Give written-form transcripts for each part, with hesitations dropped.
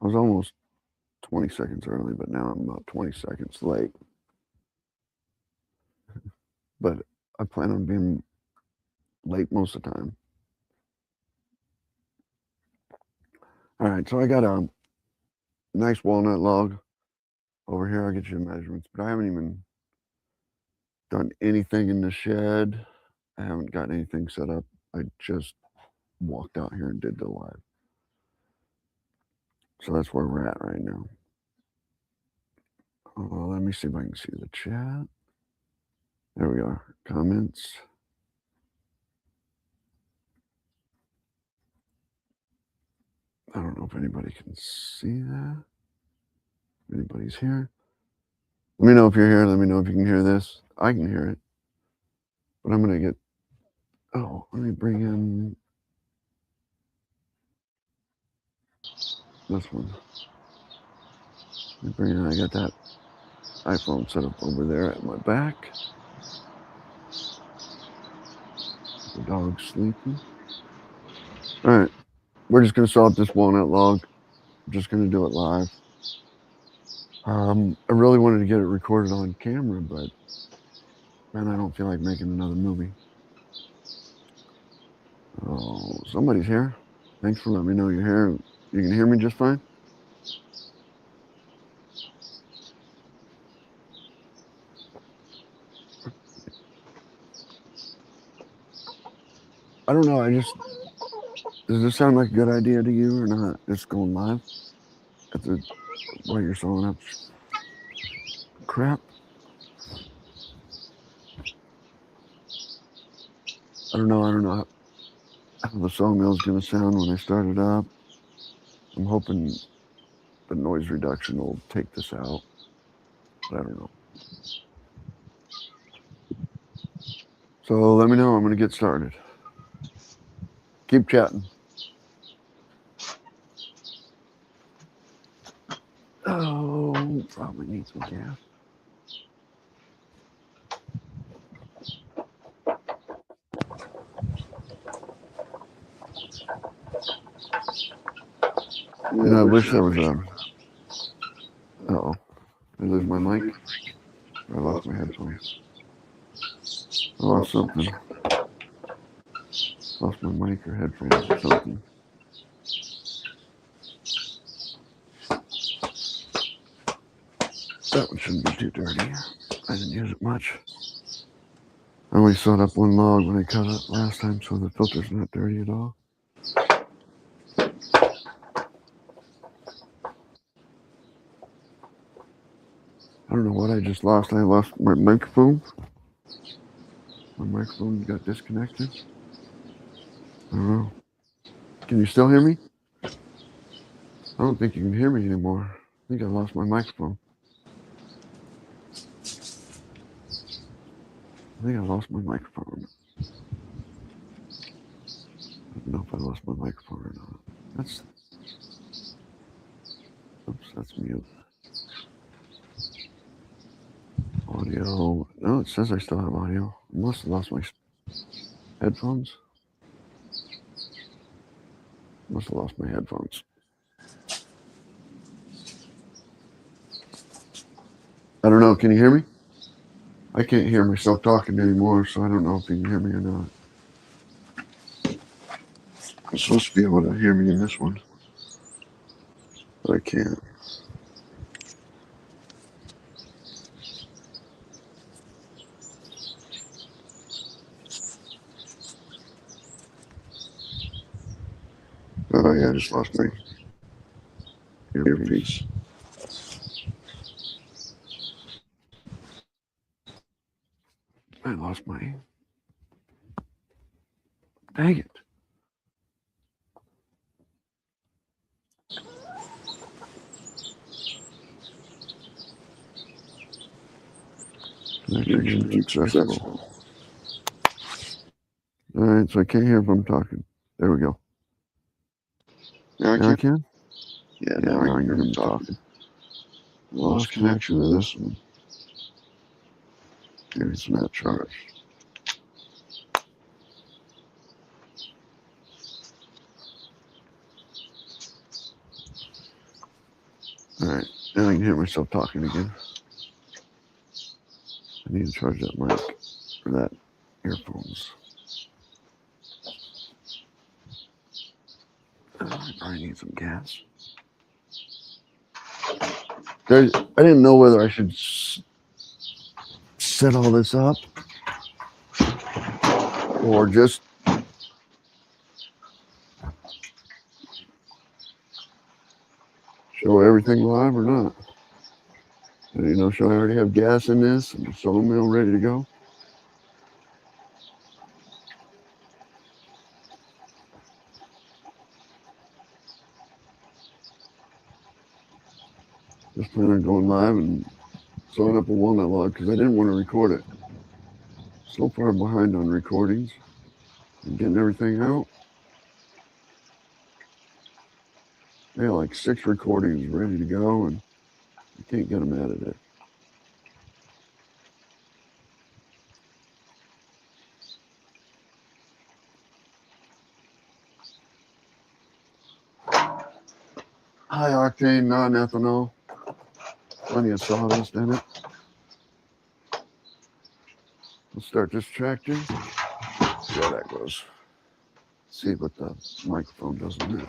I was almost 20 seconds early, but now I'm about 20 seconds late. But I plan on being late most of the time. All right, so I got a nice walnut log over here. I'll get you the measurements, but I haven't even done anything in the shed. I haven't got anything set up. I just walked out here and did the live. So that's where we're at right now. Let me see if I can see the chat. There we are. Comments. I don't know if anybody can see that. If anybody's here. Let me know if you're here. Let me know if you can hear this. I can hear it. But I'm going to get... Oh, let me bring in this one. Let me bring in... I got that iPhone set up over there at my back. The dog's sleeping. All right. We're just going to saw up this walnut log. I'm just going to do it live. I really wanted to get it recorded on camera, but man, I don't feel like making another movie. Oh, somebody's here. Thanks for letting me know you're here. You can hear me just fine? I don't know. Does this sound like a good idea to you or not? Just going live at the while you're sawing up crap. I don't know how the sawmill's gonna sound when I start it up. I'm hoping the noise reduction will take this out, but I don't know. So let me know. I'm gonna get started. Keep chatting. Oh, probably need some gas. I wish there was a... Uh-oh. Did I lose my mic? I lost my headphones. I lost something. Lost my mic or headphones or something. That one shouldn't be too dirty. I didn't use it much. I only sawed up one log when I cut it last time, so the filter's not dirty at all. I don't know what I just lost. I lost my microphone. My microphone got disconnected. I don't know. Can you still hear me? I don't think you can hear me anymore. I think I lost my microphone. I think I lost my microphone. I don't know if I lost my microphone or not. That's mute. Audio. No, it says I still have audio. I must have lost my headphones. Must have lost my headphones. I don't know. Can you hear me? I can't hear myself talking anymore, so I don't know if you can hear me or not. I'm supposed to be able to hear me in this one, but I can't. Oh yeah, I just lost my earpiece. I lost my... Dang it. Connection successful. All right, so I can't hear if I'm talking. There we go. Now I can? Yeah, now I can hear me talking. Lost connection to this one. Maybe it's not charged. All right, now I can hear myself talking again. I need to charge that mic or that earphones. I probably need some gas. I didn't know whether I should set all this up or just show everything live or not. You know, should I already have gas in this and the sawmill ready to go? Just plan on going live and sawing up a walnut log because I didn't want to record it. So far behind on recordings and getting everything out. Yeah, like 6 recordings ready to go and I can't get them edited. High octane, non-ethanol. Plenty of sawdust in it. Let's start this tractor. See how that goes. See what the microphone doesn't miss.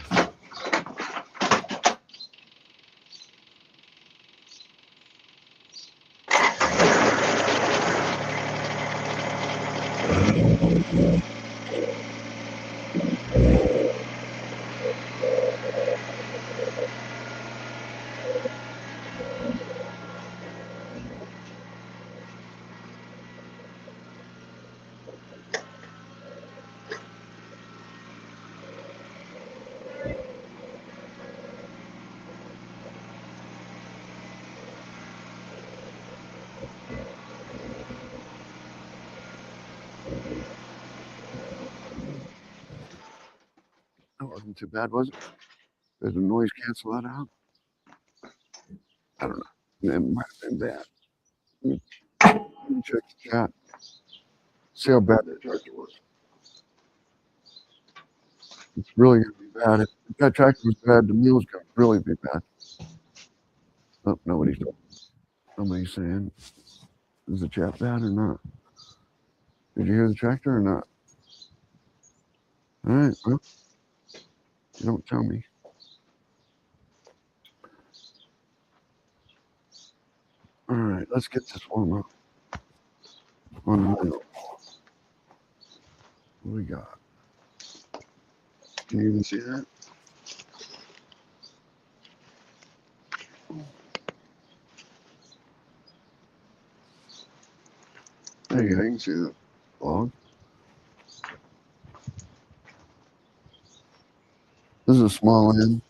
That wasn't too bad, was it? Did the noise cancel that out? I don't know. It might have been bad. Let me check the chat. See how bad that tractor was. It's really going to be bad. If that tractor was bad, the mill's going to really be bad. Oh, nobody's saying, is the chat bad or not? Did you hear the tractor or not? All right, well, you don't tell me. All right, let's get this one up. On the mill. What we got? Can you even see that? There you go, you can see the log. This is a small end.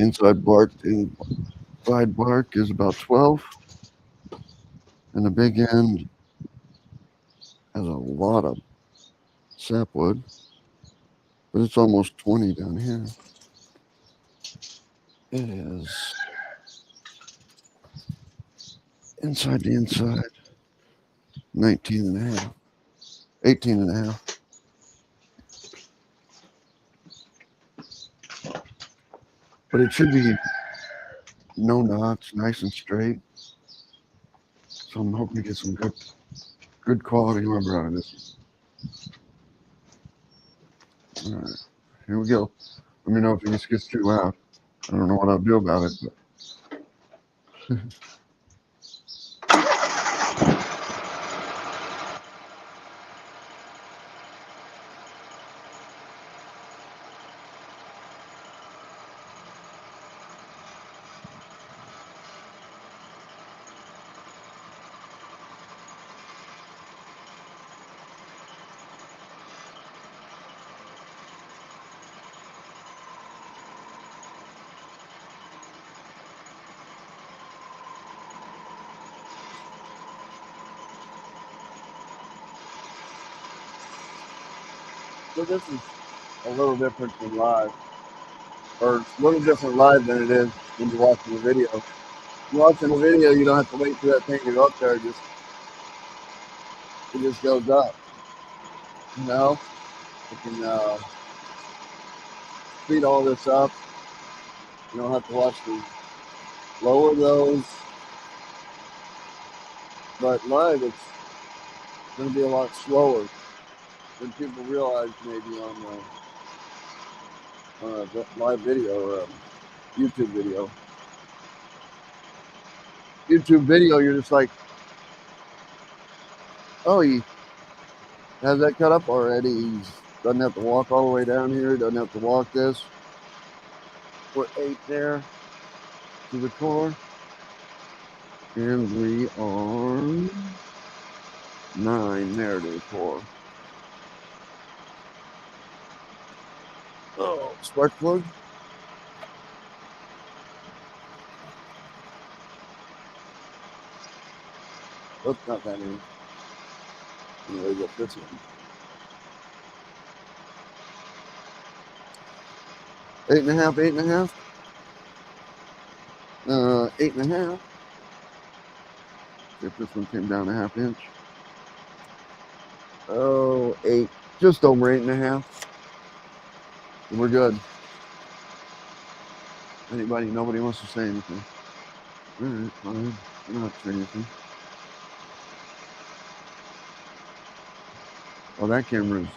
Inside bark is about 12. And the big end has a lot of sapwood, but it's almost 20 down here. It is inside the inside, 19 and a half, 18 and a half. But it should be no knots, nice and straight. So I'm hoping to get some good quality lumber out of this. All right, here we go. Let me know if this gets too loud. I don't know what I'll do about it, but so this is a little different than live, or a little different live than it is when you're watching the video. When you're watching the video, you don't have to wait for that thing to go up there. It just goes up. You know, you can speed all this up. You don't have to watch me lower those. But live, it's going to be a lot slower than people realize maybe on a live video or a YouTube video. YouTube video, you're just like, oh, he has that cut up already. He doesn't have to walk all the way down here. Doesn't have to walk this. We're 8 there to the core. And we are 9 there to the core. Oh, spark plug. Oops, not that in. Anyway, get this one. 8.5, 8.5. 8.5. If this one came down a half inch. Oh, 8. Just over 8.5. We're good. Nobody wants to say anything. All right, fine. I'm not saying anything. Well, that camera's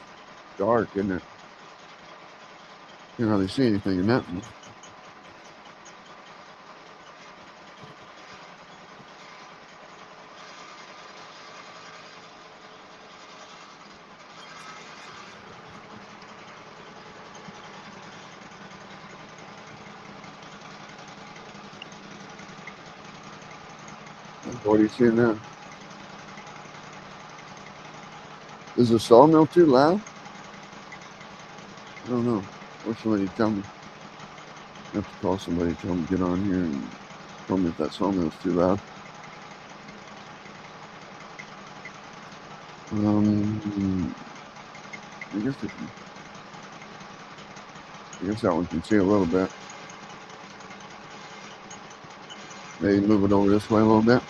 dark, isn't it? You can't hardly see anything in that one. What are you seeing now? Is the sawmill too loud? I don't know. Or somebody tell me. I have to call somebody, tell them to get on here and tell me if that sawmill's too loud. I guess that one can see a little bit. Maybe move it over this way a little bit.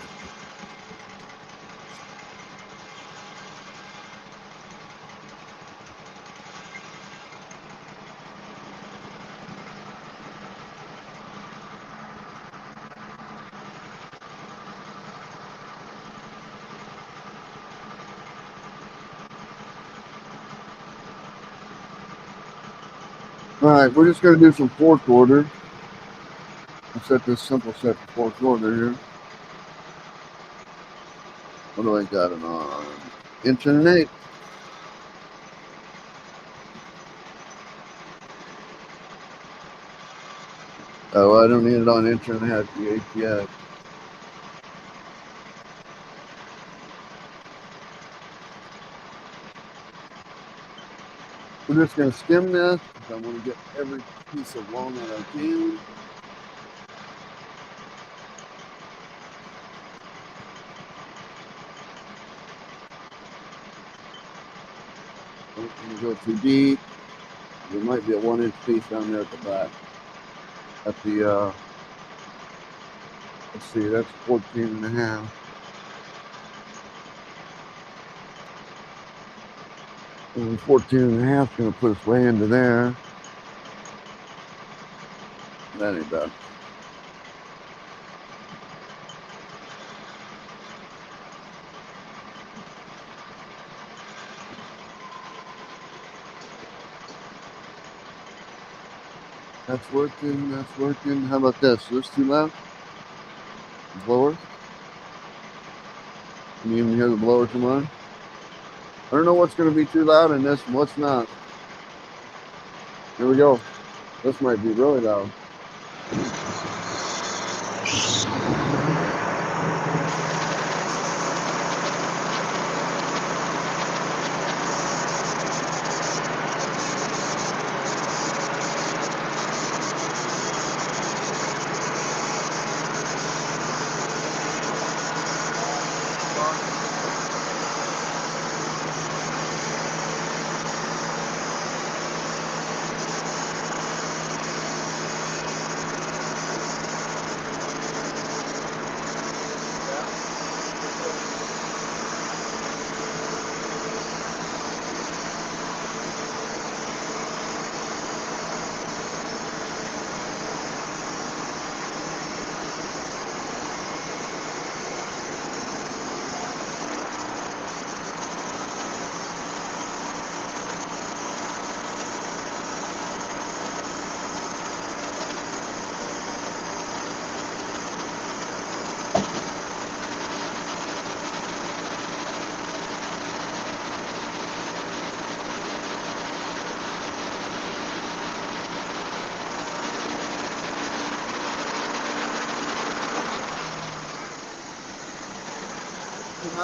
All right, we're just going to do some 4/4. I'll set this simple set to 4/4 here. What do I got it on? 1 1/8. Oh, I don't need it on 1 1/2 yet. We're just going to skim this. I want to get every piece of walnut I can. Don't want to go too deep. There might be a 1-inch piece down there at the back. At the, let's see, that's 14.5. And 14.5 is going to put us way into there. That ain't bad. That's working, that's working. How about this? Is this too loud? Blower? Can you even hear the blower come on? I don't know what's going to be too loud in this and what's not. Here we go. This might be really loud.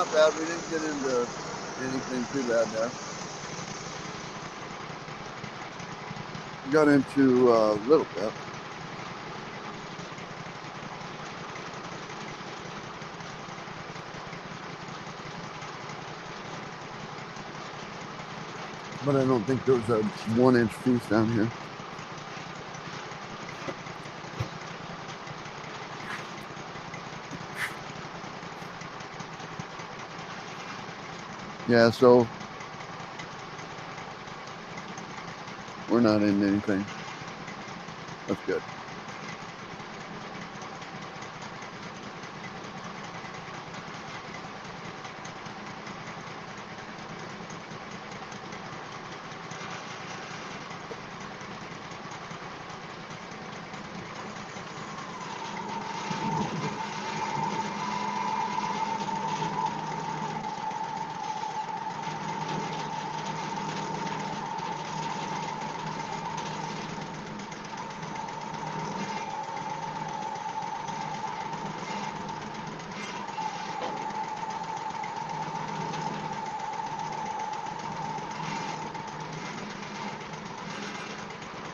not bad. We didn't get into anything too bad there. We got into a little bit. But I don't think there's a 1-inch piece down here. Yeah, so we're not in anything. That's good.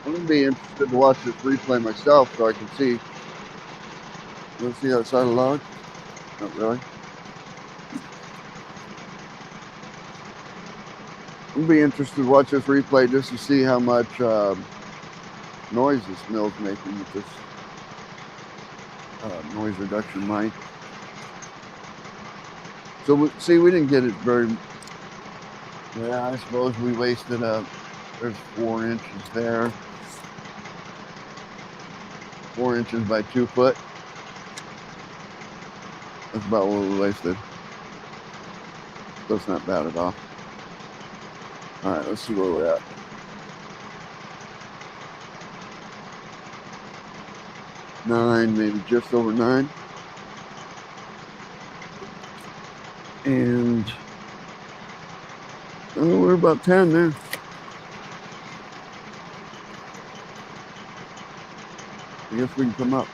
I'm gonna be interested to watch this replay myself so I can see. You want to see the outside of the log? Not really. I'm gonna be interested to watch this replay just to see how much noise this mill's making with this noise reduction mic. So we didn't get it very. Yeah, I suppose we wasted there's 4 inches there. 4 inches by 2 foot. That's about what we wasted. That's not bad at all. All right, let's see where we're at. Nine, maybe just over 9. And we're about 10 there. I guess we can come up.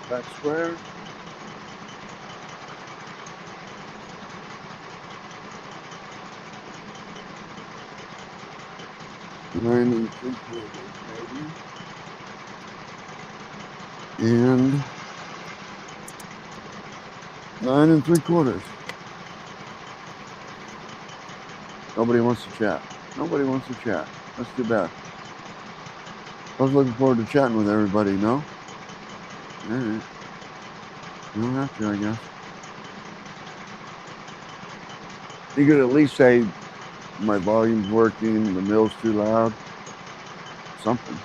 Back square. Nine and 3/4, maybe. And 9 3/4. Nobody wants to chat. Nobody wants to chat. That's too bad. I was looking forward to chatting with everybody, no? All right. You don't have to, I guess. You could at least say my volume's working, the mill's too loud. Something.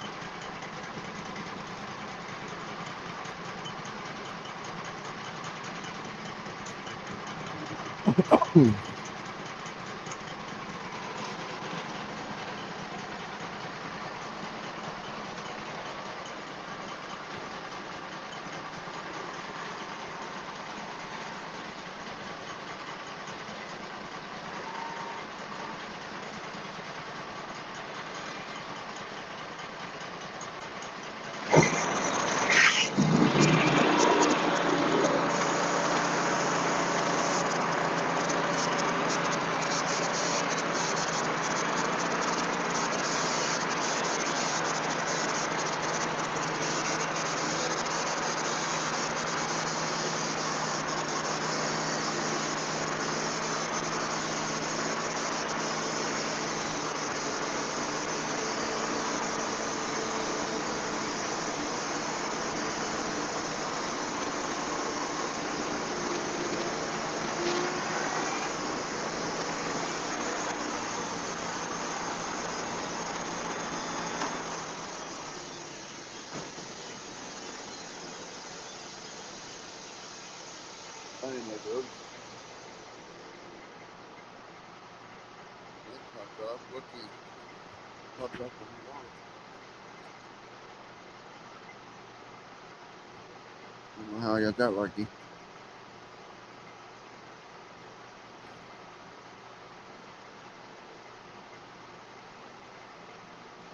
don't know how I got that lucky.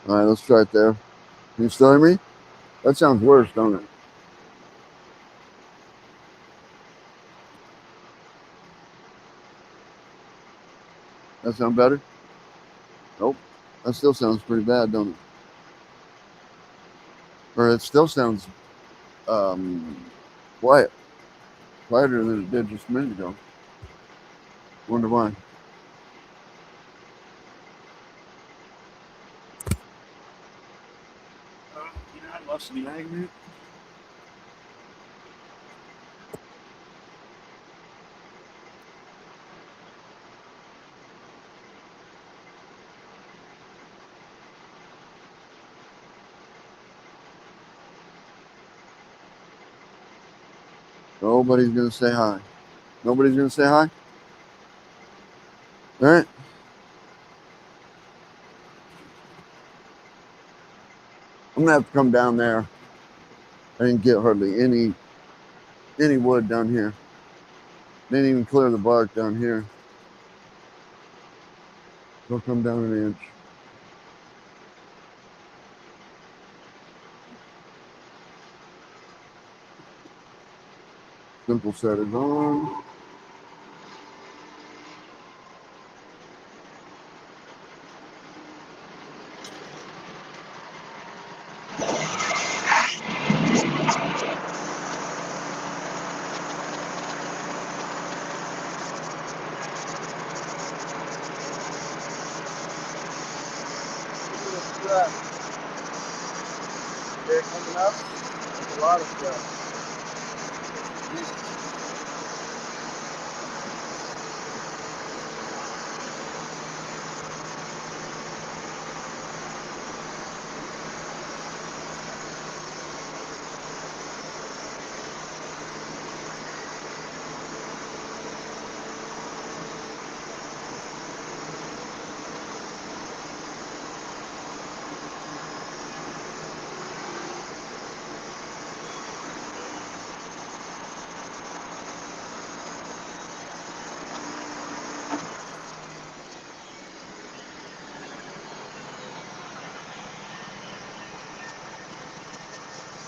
All right, let's try it there. Can you still hear me? That sounds worse, don't it? That sound better? Nope. That still sounds pretty bad, don't it? Or it still sounds quiet. Quieter than it did just a minute ago. Wonder why. I lost the magnet. Nobody's gonna say hi. Nobody's gonna say hi? All right. I'm gonna have to come down there. I didn't get hardly any wood down here. Didn't even clear the bark down here. It'll come down an inch. Simple set is on. They're coming up. There's a lot of stuff.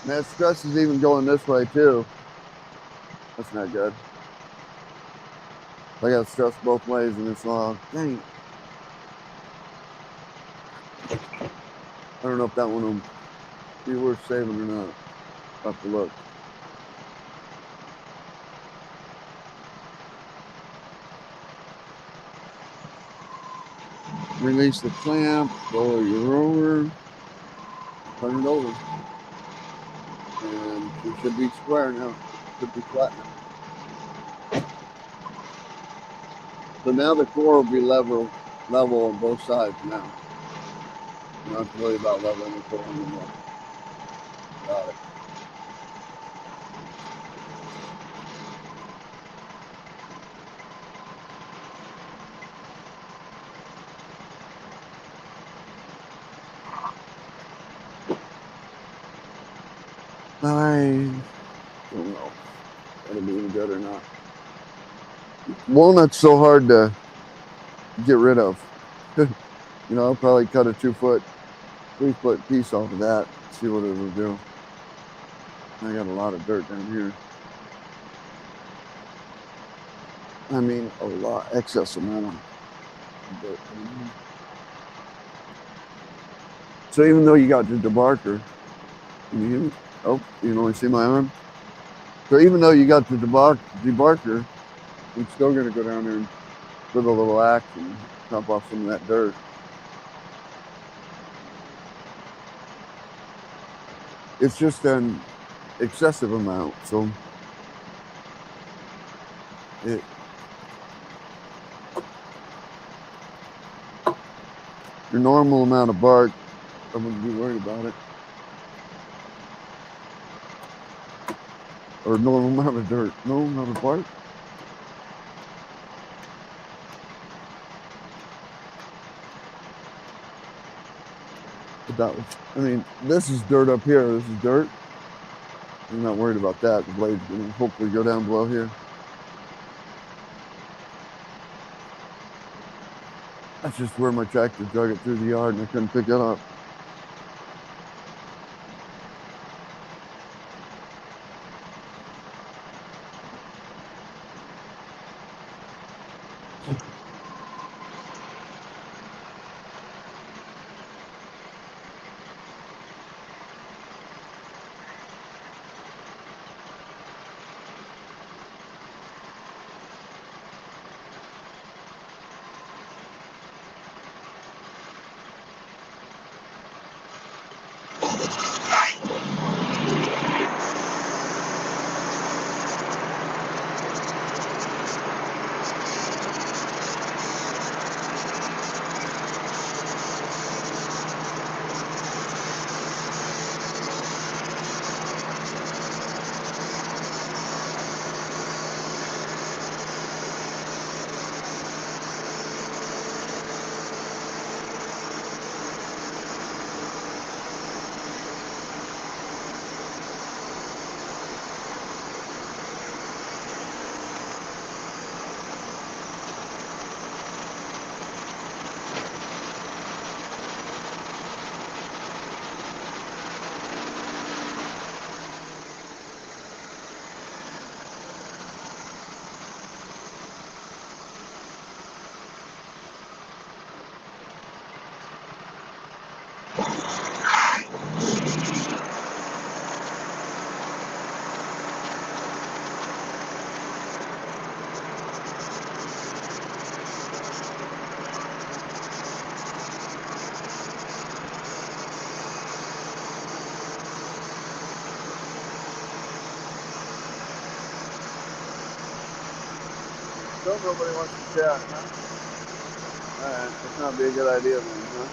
That stress is even going this way too. That's not good. I got stress both ways in this log. Dang. I don't know if that one will be worth saving or not. I'll have to look. Release the clamp, lower your roller, turn it over. And it should be square now. It should be flat now. So now the core will be level on both sides now. You don't have to worry about leveling the core anymore. Got it. I don't know if it'll be any good or not. Walnut's so hard to get rid of. You know, I'll probably cut a 2-foot, 3-foot piece off of that, see what it'll do. I got a lot of dirt down here. I mean, a lot, excess amount of dirt. So even though you got the debarker, you can only see my arm. So even though you got the debarker, I'm still going to go down there with a little axe and chop off some of that dirt. It's just an excessive amount, so your normal amount of bark, I wouldn't be worried about it. Or normal amount of dirt, normal amount of bark. But that was, I mean, this is dirt up here. This is dirt. I'm not worried about that. The blade's gonna hopefully go down below here. That's just where my tractor drug it through the yard and I couldn't pick it up. Still nobody wants to chat, huh? Alright, that's not be a good idea then, huh?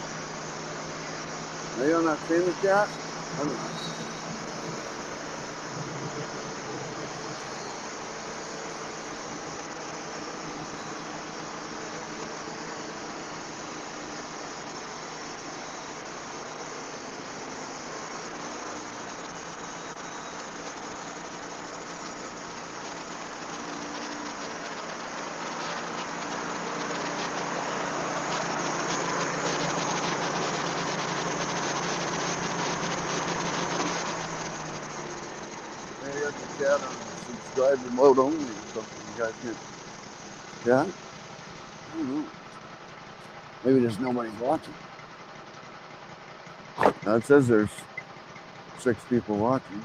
Are you not seeing the chat? I don't know. Maybe I can chat on subscribe remote only or something. You guys can't chat? I don't know. Maybe there's nobody watching. Now it says there's 6 people watching.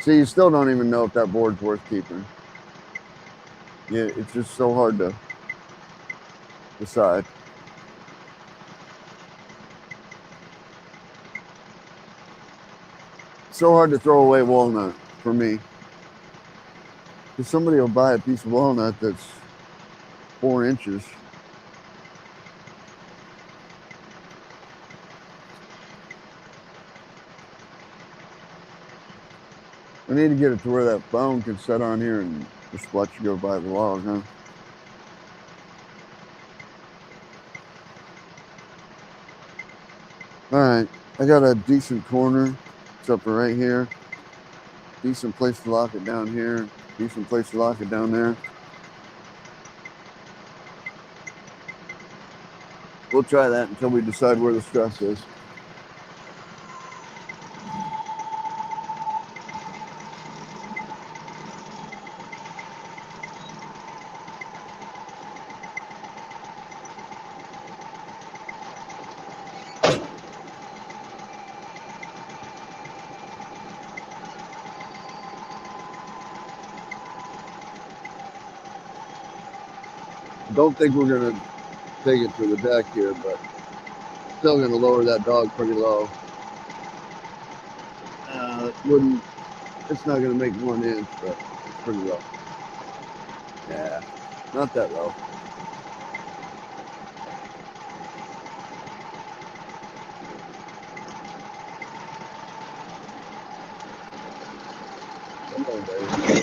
See, you still don't even know if that board's worth keeping. Yeah, it's just so hard to decide. So hard to throw away walnut for me. Because somebody will buy a piece of walnut that's 4 inches. I need to get it to where that phone can sit on here and just watch you go by the log, huh? Alright, I got a decent corner. It's up right here. Decent place to lock it down here. Decent place to lock it down there. We'll try that until we decide where the stress is. Don't think we're gonna take it to the deck here, but still gonna lower that dog pretty low. Wouldn't. It's not gonna make 1 inch, but it's pretty low. Yeah, not that low. Come on, baby.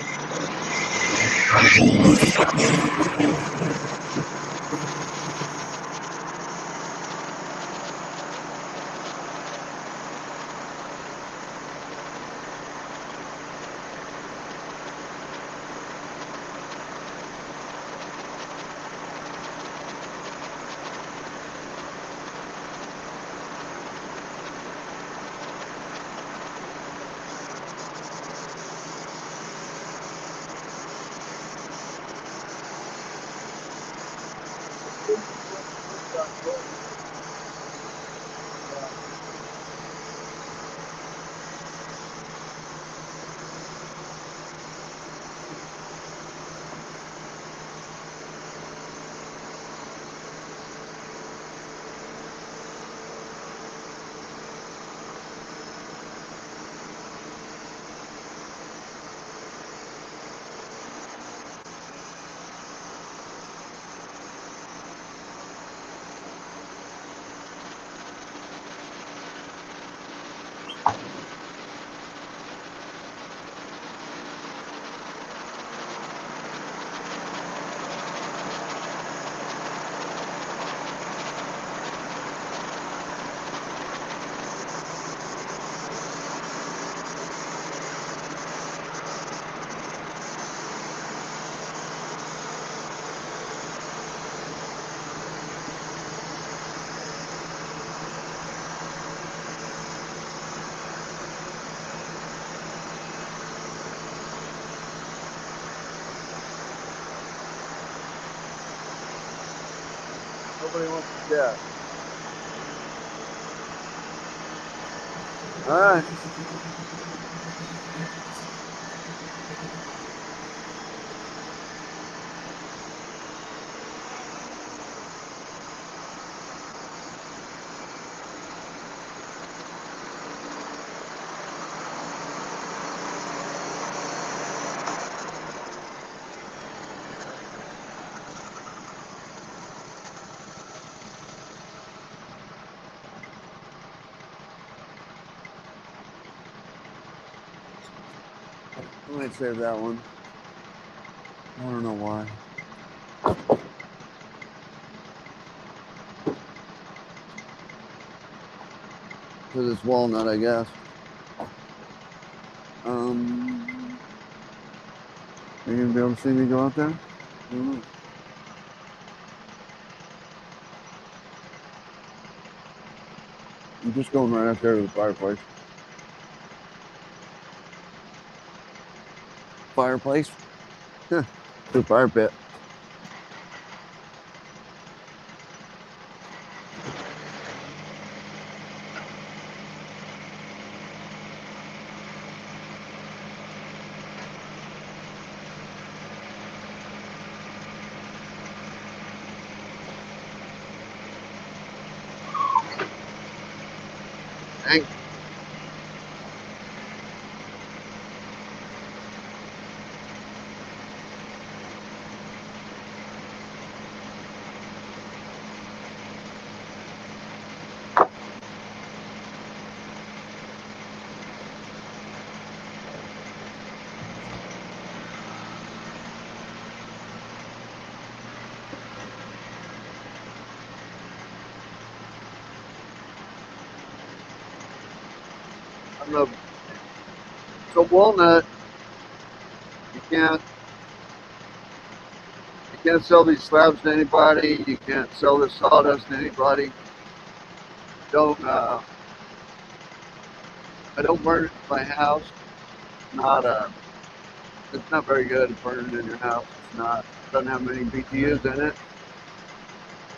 Nobody wants to chat. All right. I might save that one. I don't know why. Because it's walnut, I guess. Are you gonna be able to see me go out there? I don't know. I'm just going right out there to the fireplace. Fireplace? The fire pit. Dang. I don't know. So walnut, you can't sell these slabs to anybody. You can't sell this sawdust to anybody. I don't burn it in my house. Not it's not very good at burning in your house. It's not. Doesn't have many BTUs in it.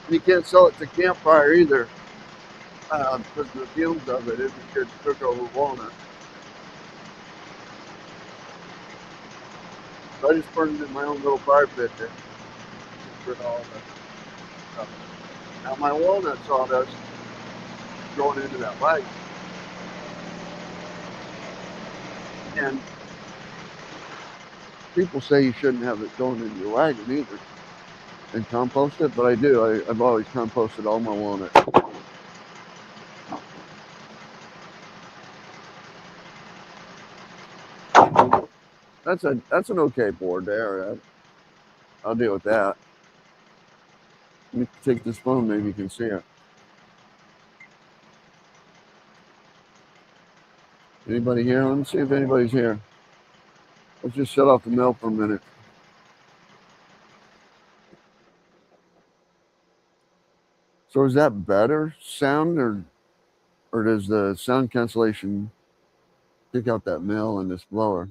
And you can't sell it to campfire either, because the fumes of it isn't good to cook over walnut. So I just burned it in my own little fire pit there. Just all the stuff. Now my walnut sawdust is going into that wagon. And people say you shouldn't have it going into your wagon either and compost it, but I do. I've always composted all my walnut. That's an okay board there. I'll deal with that. Let me take this phone, maybe you can see it. Anybody here? Let me see if anybody's here. Let's just shut off the mail for a minute. So is that better sound, or does the sound cancellation pick out that mill and this blower?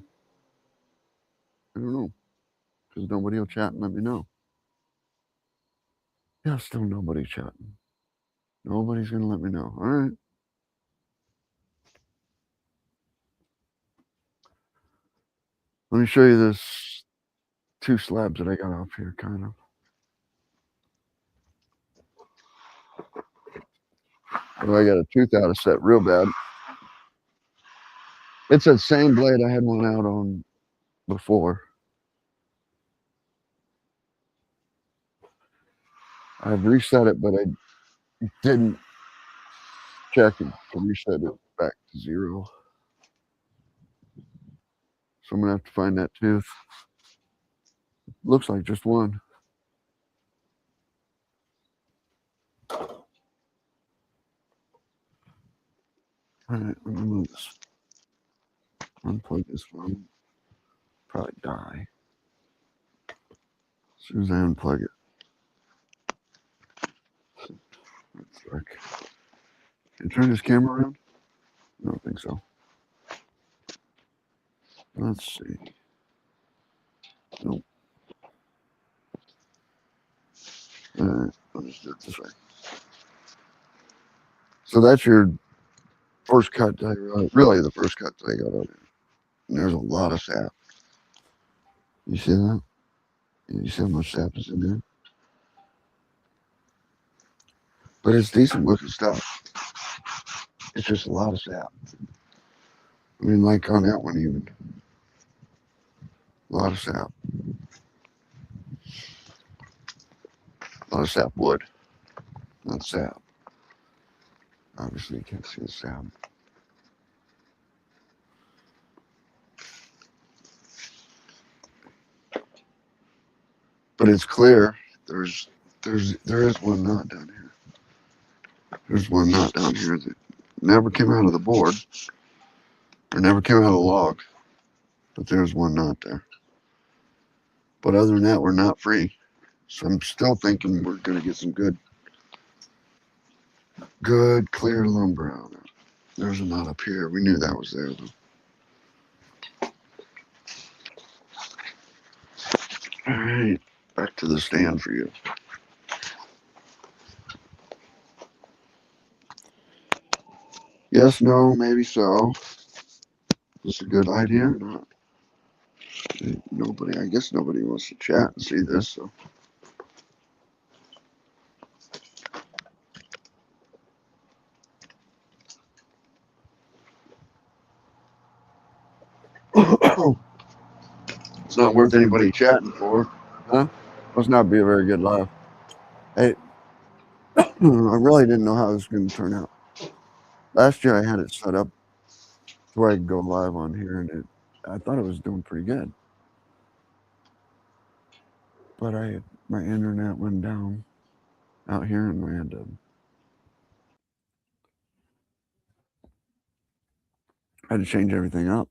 I don't know, because nobody will chat and let me know. Yeah, still nobody chatting. Nobody's gonna let me know. All right. Let me show you this 2 slabs that I got off here, kind of. Oh, I got a tooth out of set real bad. It's that same blade I had one out on before. I've reset it, but I didn't check it to reset it back to 0. So I'm gonna have to find that tooth. Looks like just one. All right, let me move this. Unplug this one. Probably die as soon as I unplug it. That's like, can I turn this camera around? I don't think so. Let's see. Nope. All right, let's do it this way. So that's your first cut. Really, the first cut that I got on it. And there's a lot of sap. You see that? You see how much sap is in there? But it's decent looking stuff. It's just a lot of sap. I mean, like on that one, even. A lot of sap. A lot of sap wood. Not sap. Obviously, you can't see the sap. But it's clear. There is one knot down here. There's one knot down here that never came out of the board, or never came out of the log. But there's one knot there. But other than that, we're not free. So I'm still thinking we're gonna get some good clear lumber out of it. There's a knot up here. We knew that was there though. All right, back to the stand for you. Yes, no, maybe so. Is this a good idea or not? Nobody, I guess nobody wants to chat and see this, so. It's not worth anybody chatting for, huh? Must not be a very good laugh. Hey, I really didn't know how this was going to turn out. Last year I had it set up to where I could go live on here, and I thought it was doing pretty good. But my internet went down out here, and I had to change everything up.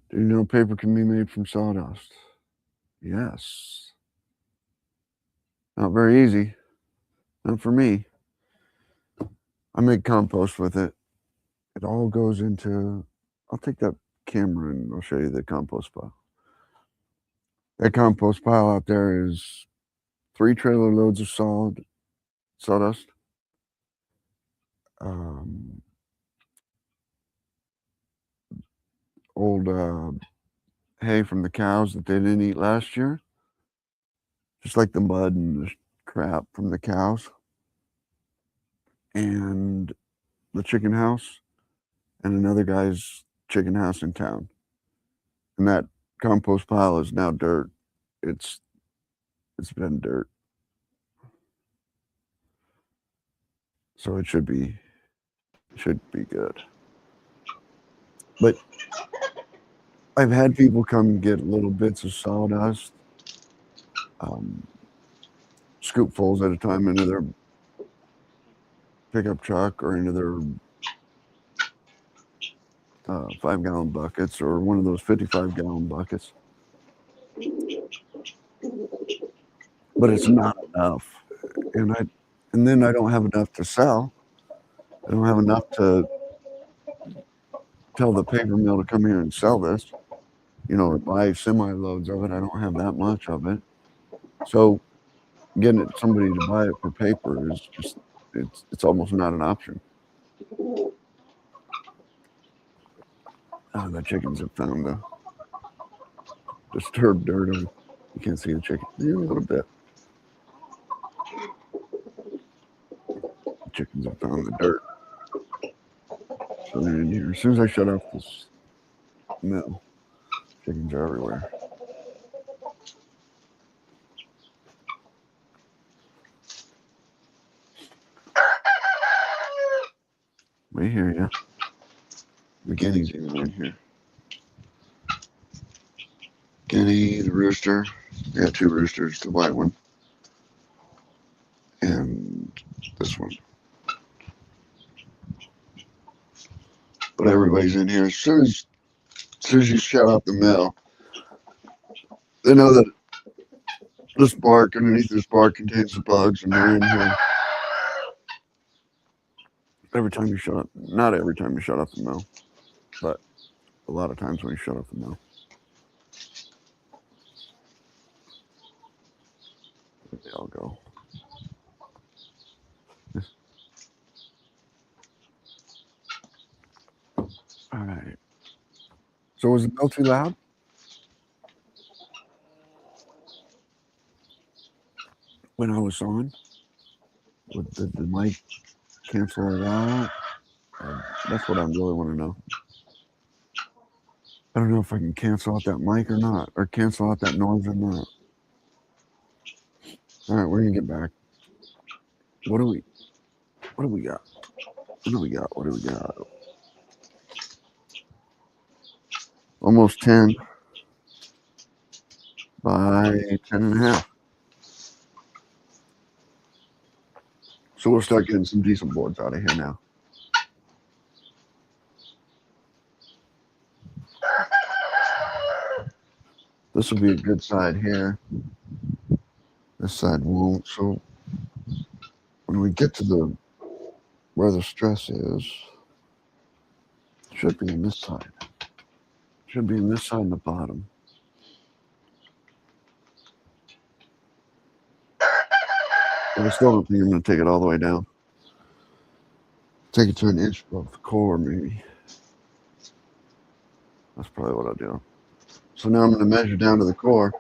Do you know paper can be made from sawdust? Yes. Not very easy. Not for me. I make compost with it. It all goes into, I'll take that camera and I'll show you the compost pile. That compost pile out there is 3 trailer loads of sawdust. Old hay from the cows that they didn't eat last year. Just like the mud and the crap from the cows. And the chicken house and another guy's chicken house in town. And that compost pile is now dirt. It's been dirt. So it should be good. But I've had people come get little bits of sawdust, scoopfuls at a time into their pickup truck or into their 5-gallon buckets or one of those 55-gallon buckets. But it's not enough. And then I don't have enough to sell. I don't have enough to tell the paper mill to come here and sell this. You know, buy semi loads of it. I don't have that much of it. So getting somebody to buy it for paper is just it's almost not an option. Oh, the chickens have found the disturbed dirt. You can't see the chicken a little bit. The chickens have found the dirt. So they're in here. As soon as I shut off this mill, chickens are everywhere. We hear you. The guinea's even in here. Guinea, the rooster. We got two roosters, the white one and this one. But everybody's in here. As soon as you shut off the mill, they know that this bark, underneath this bark, contains the bugs, and they're in here. Every time you shut off, not every time you shut off the mill, but a lot of times when you shut off the mill. Where'd they all go? All right. So was the mill too loud? When I was sawing? Did the mic cancel it out? That's what I really want to know. I don't know if I can cancel out that mic or not, or cancel out that noise or not. All right, we're gonna get back. What do we got? What do we got? Almost 10 by 10.5. So we'll start getting some decent boards out of here now. This will be a good side here. This side won't. So when we get to where the stress is, it should be on this side. It should be on this side and the bottom. But I still don't think I'm going to take it all the way down. Take it to an inch above the core, maybe. That's probably what I'll do. So now I'm going to measure down to the core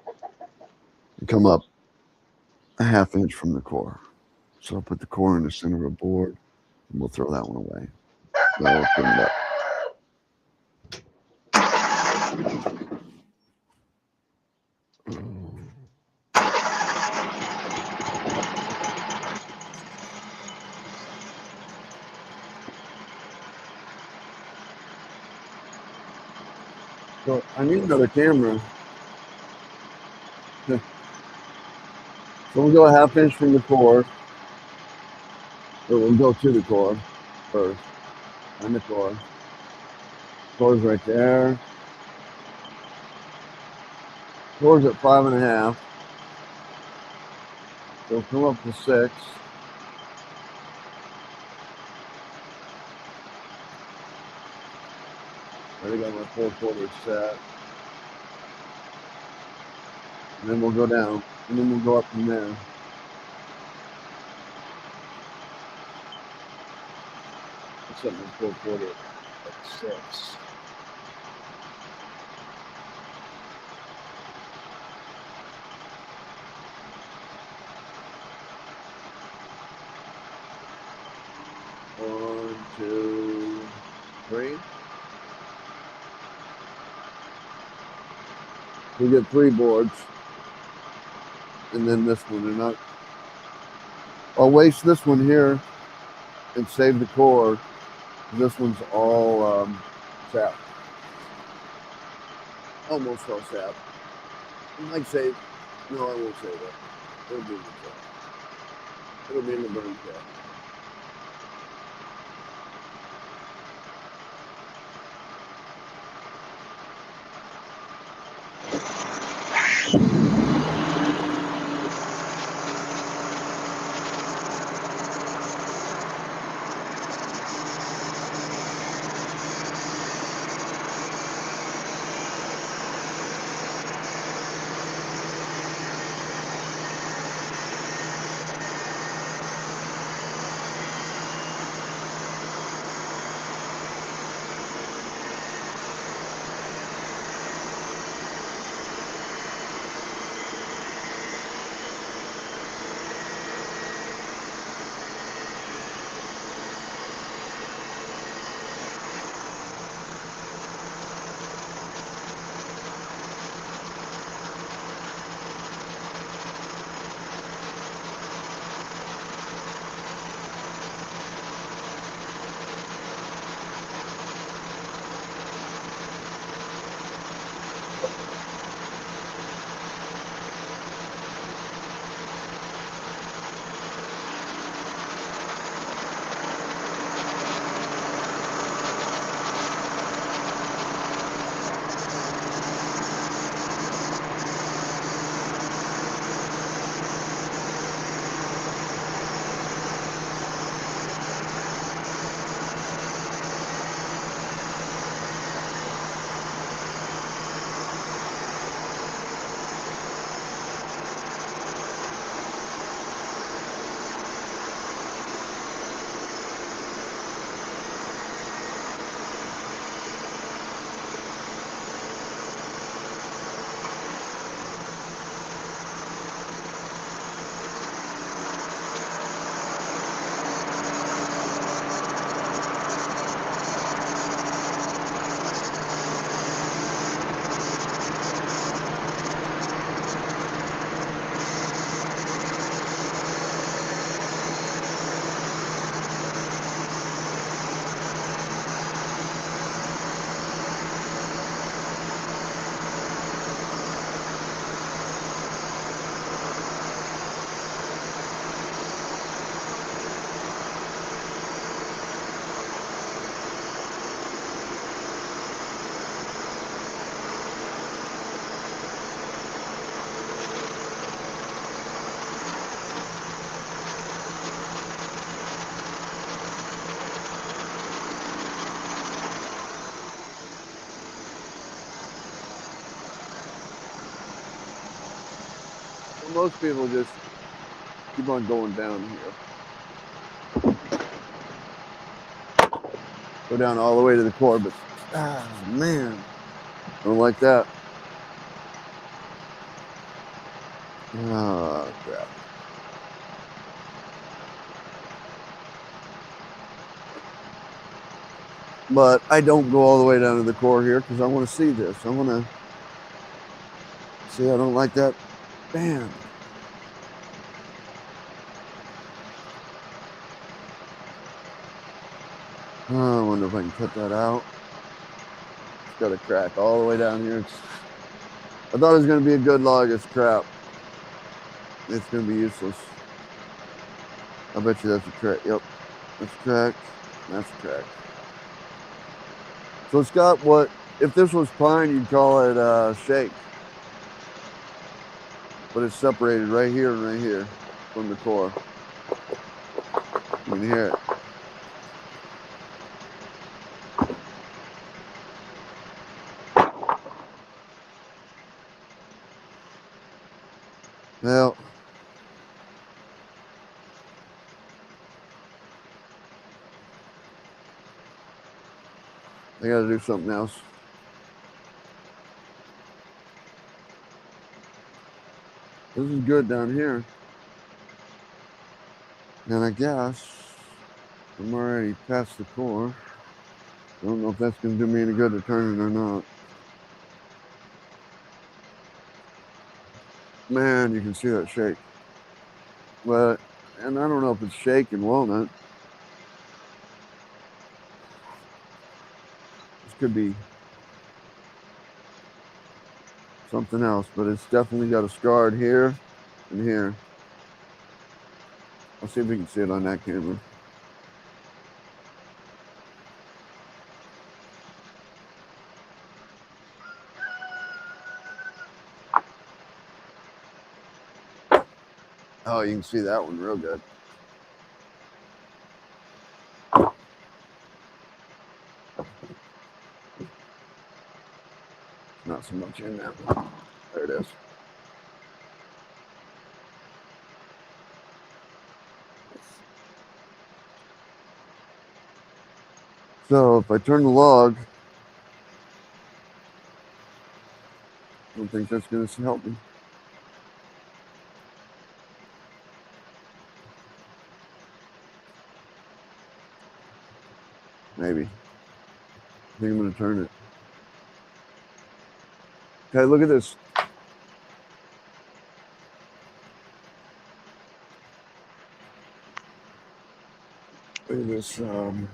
and come up a half inch from the core. So I'll put the core in the center of a board and we'll throw that one away. That'll clean it up. So I need another camera. So we'll go a half inch from the core. Or we'll go to the core first. And the core. Core's right there. Core's at 5.5. So we'll come up to 6. I already got my 4/4 set. And then we'll go down. And then we'll go up from there. I'll set my 4/4 at 6. One, two, three. We get 3 boards, and then this one. And I'll waste this one here and save the core. This one's all sap, almost all sap. I might save. No, I won't save it. It'll be in the cap. It'll be in the burn cap. Well, most people just keep on going down here. Go down all the way to the core, but man, I don't like that. Oh, crap. But I don't go all the way down to the core here because I want to see this. I want to see. I don't like that band. Oh, I wonder if I can cut that out. It's got a crack all the way down here. I thought it was going to be a good log. It's crap. It's going to be useless. I bet you that's a crack. Yep, that's cracked. That's cracked. So it's got what, if this was pine, you'd call it shake. But it's separated right here and right here from the core. You can hear it. Well, I got to do something else. This is good down here. And I guess I'm already past the core. I don't know if that's going to do me any good to turn it or not. Man, you can see that shake. But, and I don't know if it's shake and walnut. This could be something else, but it's definitely got a scarred here and here. I'll see if we can see it on that camera. Oh, you can see that one real good. Not so much in that one. There it is. So if I turn the log, I don't think that's going to help me. Maybe. I think I'm going to turn it. Okay, look at this. Look at this. Can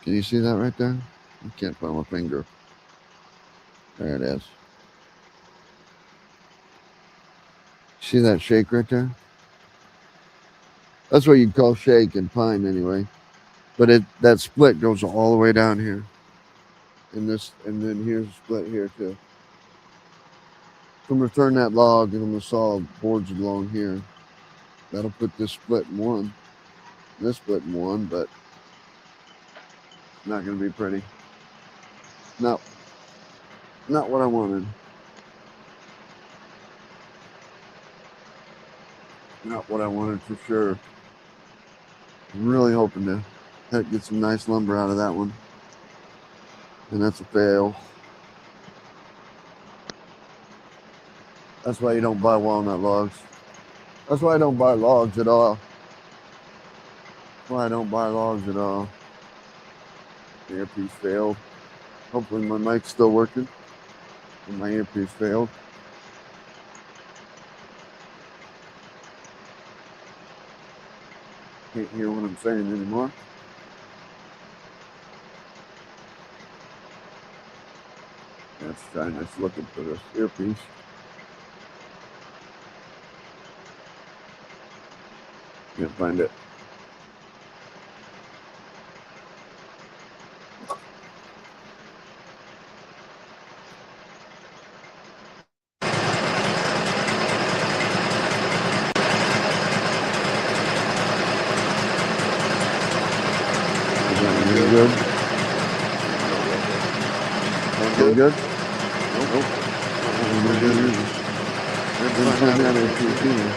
you see that right there? I can't find my finger. There it is. See that shake right there? That's what you'd call shake in pine anyway. But that split goes all the way down here. And then here's a split here too. So I'm going to turn that log and I'm going to saw boards along here. That'll put this split in one. This split in one, but not going to be pretty. No. Not what I wanted. Not what I wanted for sure. I'm really hoping to get some nice lumber out of that one. And that's a fail. That's why you don't buy walnut logs. That's why I don't buy logs at all. That's why I don't buy logs at all. The earpiece failed. Hopefully my mic's still working. And my earpiece failed. Can't hear what I'm saying anymore. Let's try nice looking for this earpiece. Can't find it. Is that any good? Still good? Nope. No good either. Didn't find that issues either.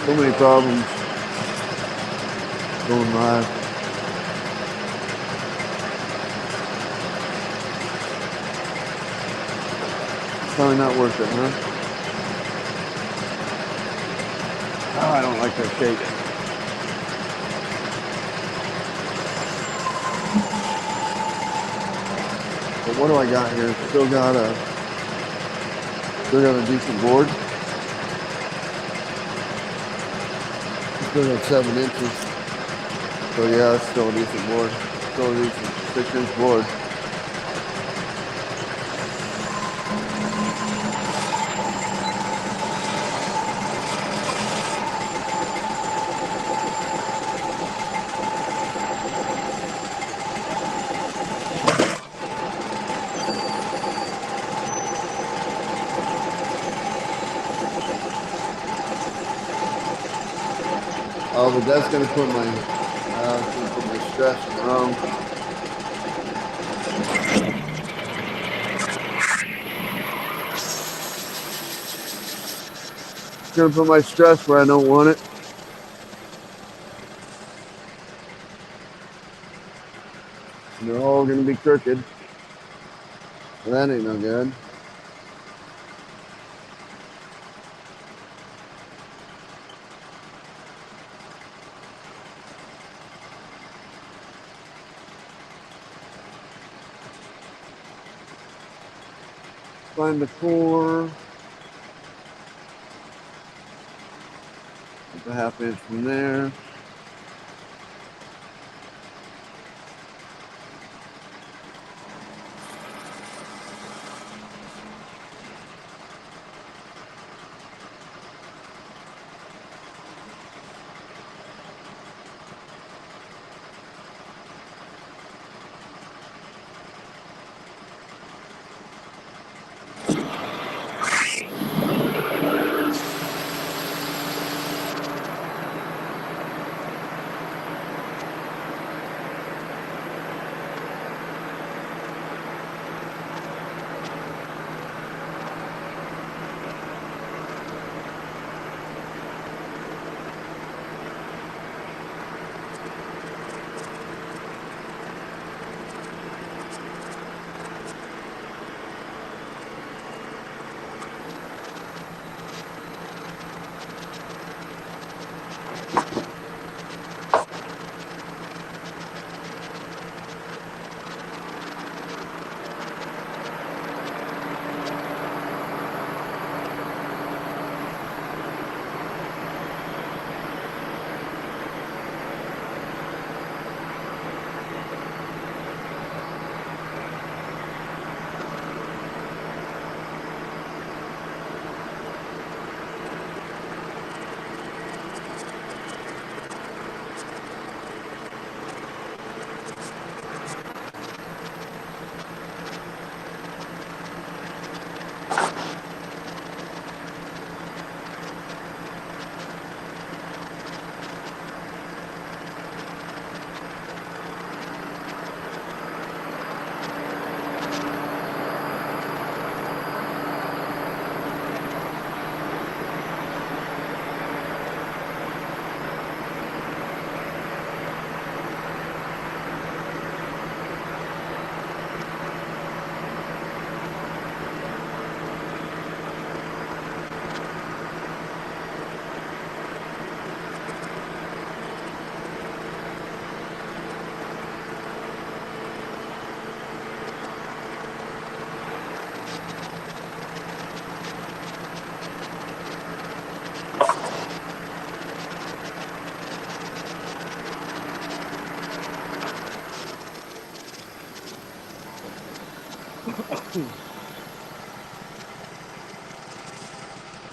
So many problems going live. Probably not worth it, huh? Oh, I don't like that shake. But what do I got here? Still got a decent board. Still got 7 inches. So yeah, it's still a decent board. Still a decent 6-inch board. Oh, but that's gonna put my stress wrong. It's gonna put my stress where I don't want it. And they're all gonna be crooked. Well, that ain't no good. Find the core. Up a 1/2 inch from there.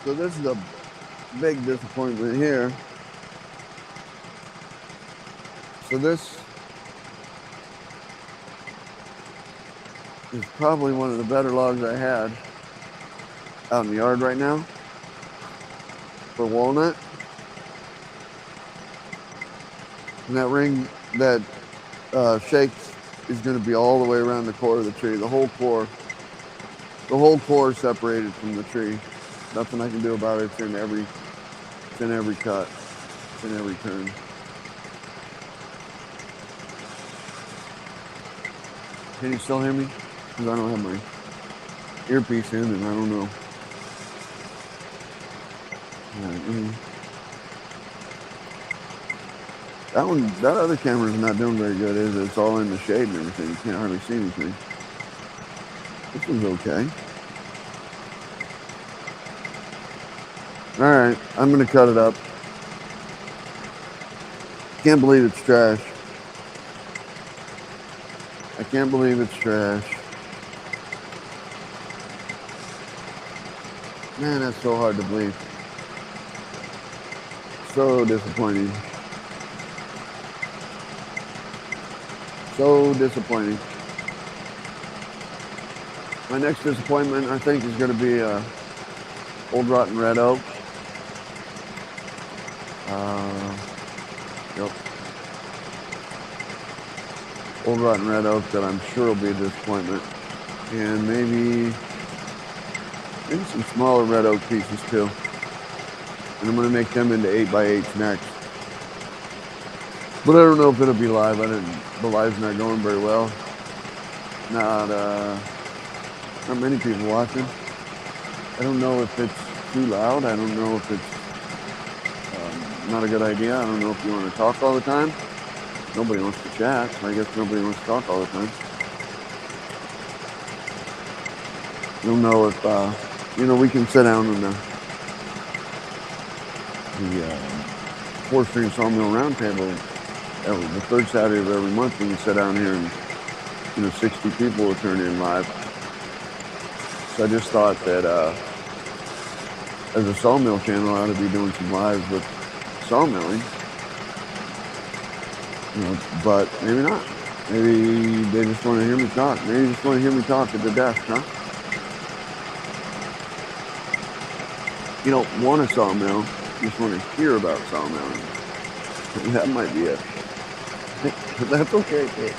So this is a big disappointment here. So this is probably one of the better logs I had out in the yard right now for walnut. And that ring that shakes is going to be all the way around the core of the tree. The whole core is separated from the tree. Nothing I can do about it. It's in every cut. It's in every turn. Can you still hear me? Because I don't have my earpiece in and I don't know. All right, that other camera's not doing very good, is it? It's all in the shade and everything. You can't hardly see anything. This one's okay. All right, I'm gonna cut it up. Can't believe it's trash. I can't believe it's trash. Man, that's so hard to believe. So disappointing. So disappointing. My next disappointment, I think, is going to be old rotten red oak. Yep. Old rotten red oak that I'm sure will be a disappointment. And maybe some smaller red oak pieces too. And I'm going to make them into 8x8s next. But I don't know if it'll be live. The live's not going very well. Not many people watching. I don't know if it's too loud. I don't know if it's not a good idea. I don't know if you want to talk all the time. Nobody wants to chat, so I guess nobody wants to talk all the time. I don't know if, we can sit down in the Forestry Sawmill Round Table the third Saturday of every month. We can sit down here and, 60 people will turn in live. So I just thought that as a sawmill channel, I ought to be doing some lives with sawmilling. But maybe not. Maybe they just want to hear me talk. Maybe they just want to hear me talk at the desk, huh? You don't want a sawmill. You just want to hear about sawmilling. That might be it. But that's okay, too.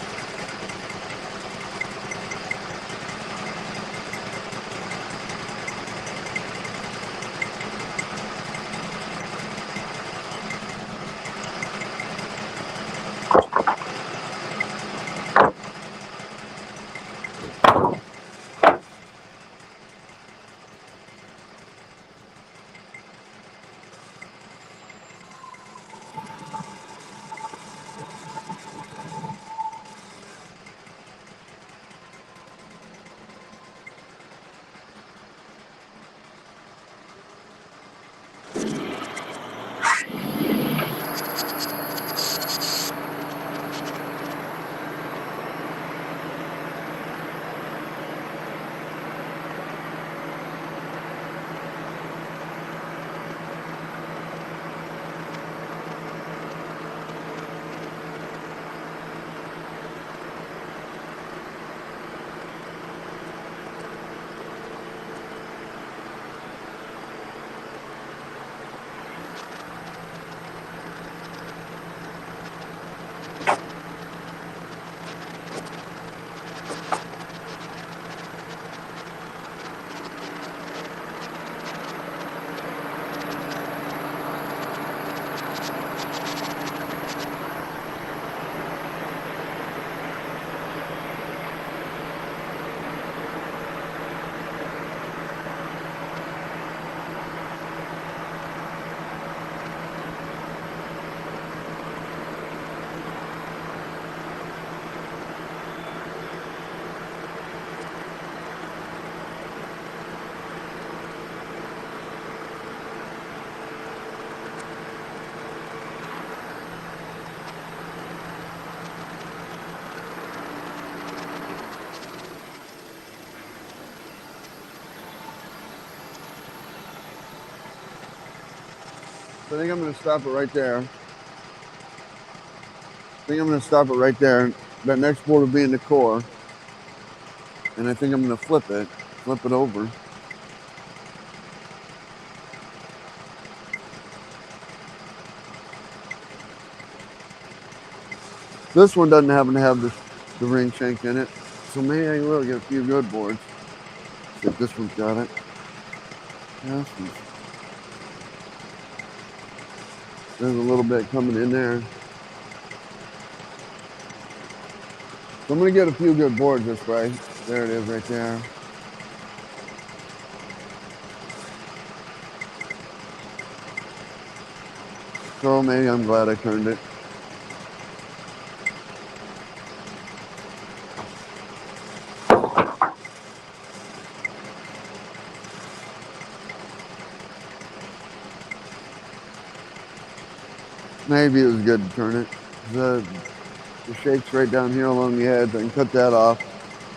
So I think I'm going to stop it right there. That next board will be in the core. And I think I'm going to flip it over. This one doesn't happen to have the ring shank in it, so maybe I will get a few good boards. See if this one's got it. Yeah, there's a little bit coming in there. So I'm gonna get a few good boards this way. There it is right there. So maybe I'm glad I turned it. Maybe it was good to turn it. The shake's right down here along the edge. I can cut that off.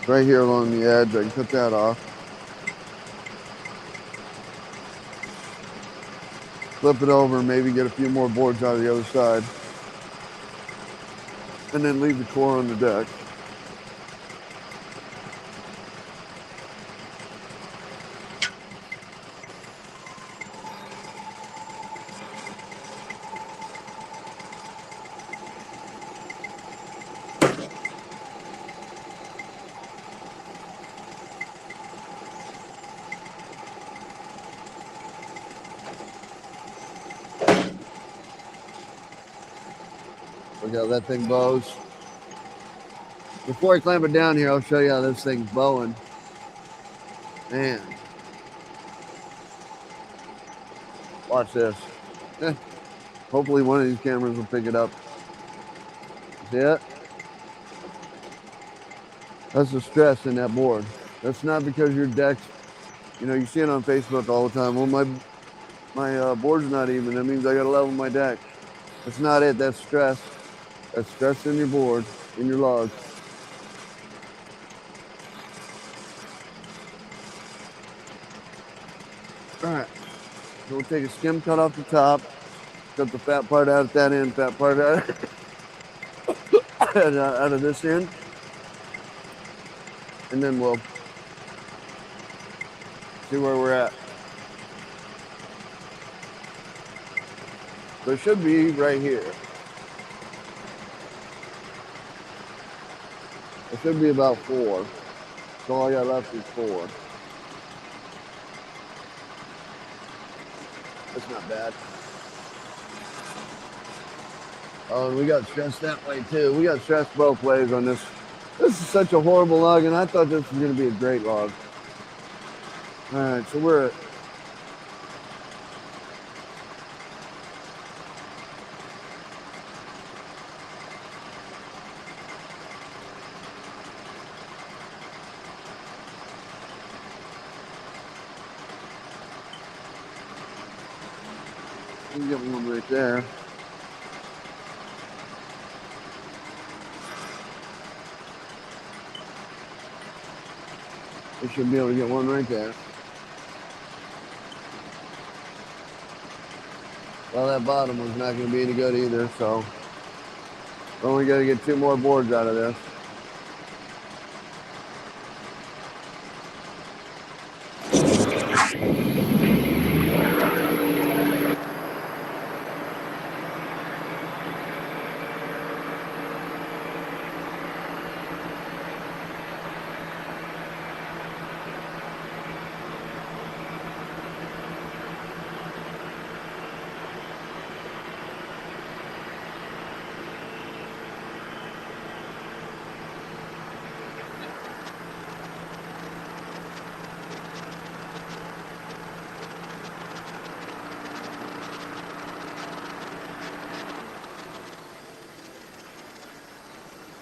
Right here along the edge, I can cut that off. Flip it over, maybe get a few more boards out of the other side. And then leave the core on the deck. Look how that thing bows. Before I clamp it down here, I'll show you how this thing's bowing. Man. Watch this. Hopefully one of these cameras will pick it up. See it? That's the stress in that board. That's not because your deck's, you see it on Facebook all the time. Well, my board's not even. That means I got to level my deck. That's not it. That's stress. That's stress in your board, in your logs. All right. So we'll take a skim cut off the top, cut the fat part out at that end, fat part out out of this end, and then we'll see where we're at. So it should be right here. It should be about 4. So all I got left is 4. That's not bad. Oh, and we got stressed that way too. We got stressed both ways on this. This is such a horrible log, and I thought this was going to be a great log. All right, so we're at we can get one right there. We should be able to get one right there. Well, that bottom one's not going to be any good either, so we only got to get 2 more boards out of this.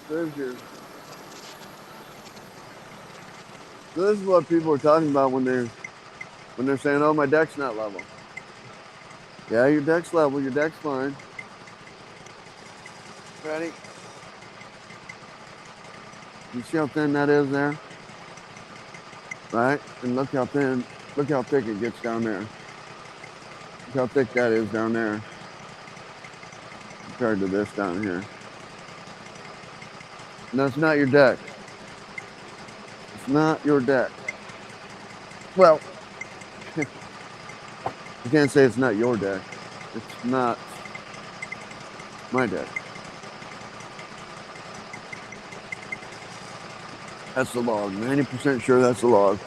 There's your. So this is what people are talking about when they're saying, "Oh, my deck's not level." Yeah, your deck's level. Your deck's fine. Ready? You see how thin that is there? Right? And look how thin. Look how thick it gets down there. Look how thick that is down there compared to this down here. And that's not your deck. It's not your deck. Well, I can't say it's not your deck. It's not my deck. That's the log. 90% sure that's the log.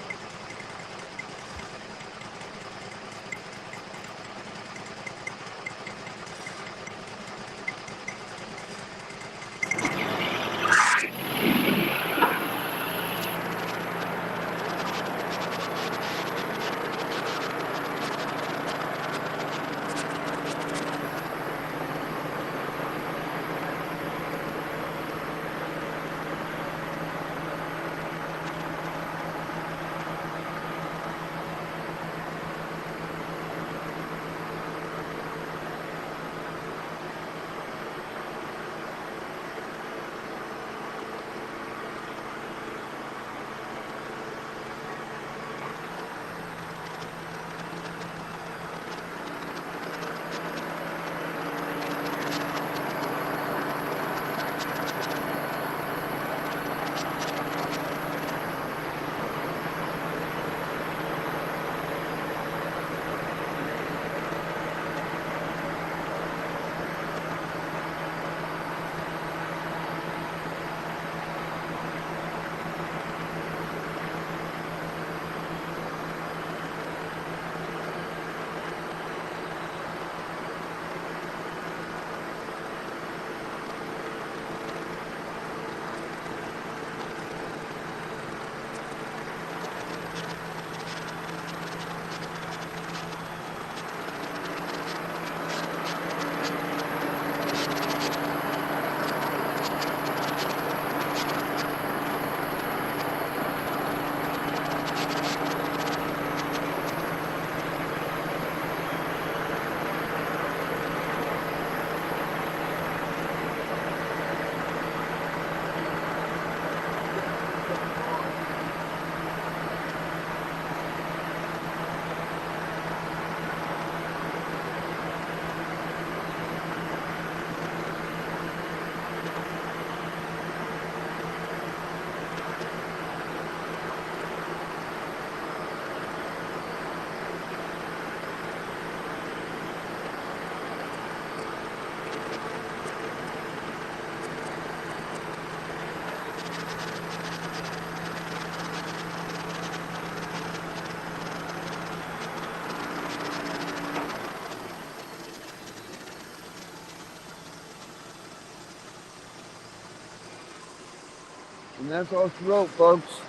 And that's all she wrote, folks.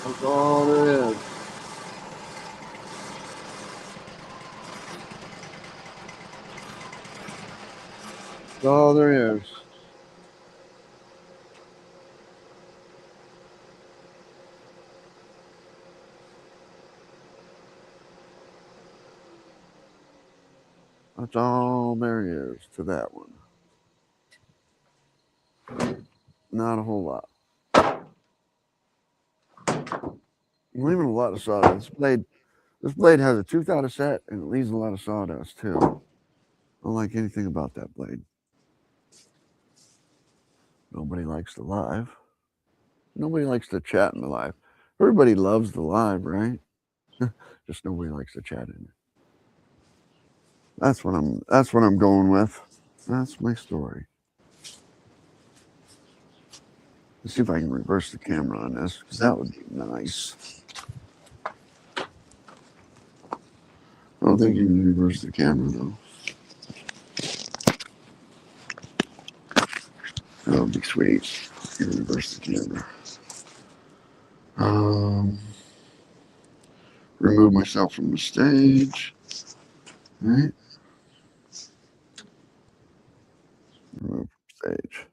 That's all there is. That's all there is. That's all there is to that one. Not a whole lot. I'm leaving a lot of sawdust. This blade has a tooth out of set and it leaves a lot of sawdust too. I don't like anything about that blade. Nobody likes the live. Nobody likes to chat in the live. Everybody loves the live, right? Just nobody likes to chat in it. That's what I'm going with. That's my story. Let's see if I can reverse the camera on this, because that would be nice. I don't think you can reverse the camera though. That would be sweet. You can reverse the camera. Remove myself from the stage. All right. Remove from stage.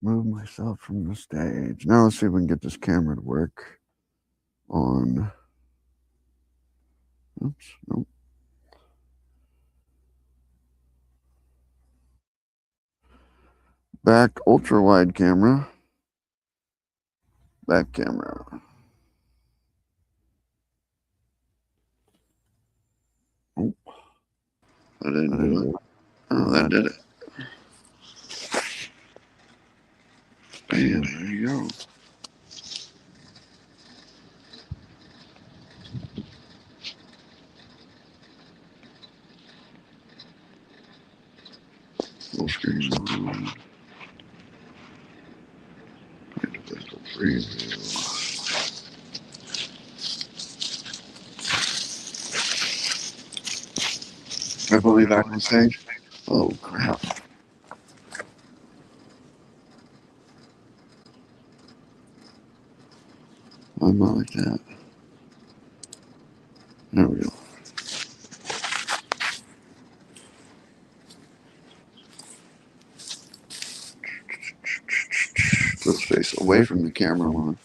Move myself from the stage. Now let's see if we can get this camera to work on. Oops, nope. Back ultra wide camera. Back camera. Oh, that didn't do it. Oh, that did it. Bam, there you go. Full screen on. Individual preview. I believe back on stage. Oh crap. I'm not like that. There we go. Let's face away from the camera one.